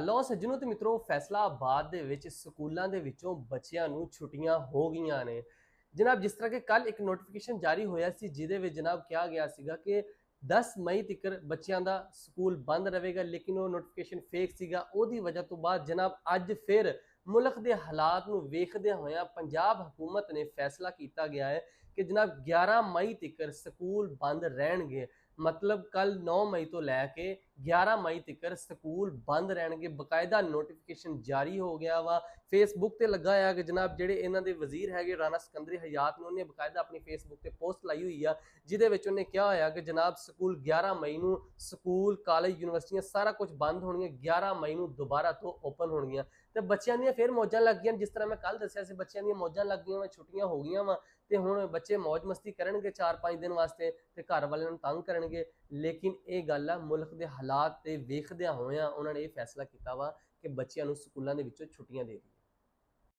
ਲਓ ਸੱਜਣੋ ਤੇ ਮਿੱਤਰੋ ਫੈਸਲਾਬਾਦ ਦੇ ਵਿੱਚ ਸਕੂਲਾਂ ਦੇ ਵਿੱਚੋਂ ਬੱਚਿਆਂ ਨੂੰ ਛੁੱਟੀਆਂ ਹੋ ਗਈਆਂ ਨੇ। ਜਨਾਬ ਜਿਸ ਤਰ੍ਹਾਂ ਕਿ ਕੱਲ ਇੱਕ ਨੋਟੀਫਿਕੇਸ਼ਨ ਜਾਰੀ ਹੋਇਆ ਸੀ ਜਿਹਦੇ ਵਿੱਚ ਜਨਾਬ ਕਿਹਾ ਗਿਆ ਸੀਗਾ ਕਿ 10 ਮਈ ਤੱਕ ਬੱਚਿਆਂ ਦਾ ਸਕੂਲ ਬੰਦ ਰਹੇਗਾ, ਲੇਕਿਨ ਉਹ ਨੋਟੀਫਿਕੇਸ਼ਨ ਫੇਕ ਸੀਗਾ। ਉਹਦੀ ਵਜ੍ਹਾ ਤੋਂ ਬਾਅਦ ਜਨਾਬ ਅੱਜ ਫਿਰ ਮੁਲਕ ਦੇ ਹਾਲਾਤ ਨੂੰ ਵੇਖਦਿਆਂ ਹੋਇਆਂ ਪੰਜਾਬ ਹਕੂਮਤ ਨੇ ਫੈਸਲਾ ਕੀਤਾ ਗਿਆ ਹੈ ਕਿ ਜਨਾਬ 11 ਮਈ ਤੱਕ ਸਕੂਲ ਬੰਦ ਰਹਿਣਗੇ। मतलब कल 9 मई तो लैके 11 मई तक स्कूल बंद रहने। बकायदा नोटिफिकेशन जारी हो गया वा। फेसबुक ते लगा है कि जनाब जेडे इन्हां दे वजीर है राणा सिकंदरी हयात ने उन्हें बकायदा अपनी फेसबुक ते पोस्ट लाई हुई है जिहदे विच उन्हें कहा होया कि जनाब स्कूल 11 मई नूं स्कूल कॉलेज यूनिवर्सिटियां सारा कुछ बंद होणगियां, 11 मई नूं दोबारा तो ओपन होणगियां। ते बच्चों दी फिर मौजां लग गईयां। जिस तरह मैं कल दस्सिया सी बच्चों दी मौजां लग गईयां, छुट्टियां हो गईयां वा ते हुण बच्चे मौज मस्ती करनगे 4-5 दिन वास्ते ते घर वालियां नूं तंग करनगे। लेकिन ये गल है मुल्क के हालात ते वेखदियां होइयां उन्होंने ये फैसला किया वा कि बच्चों नूं स्कूलों दे विचों छुट्टियां दे दी।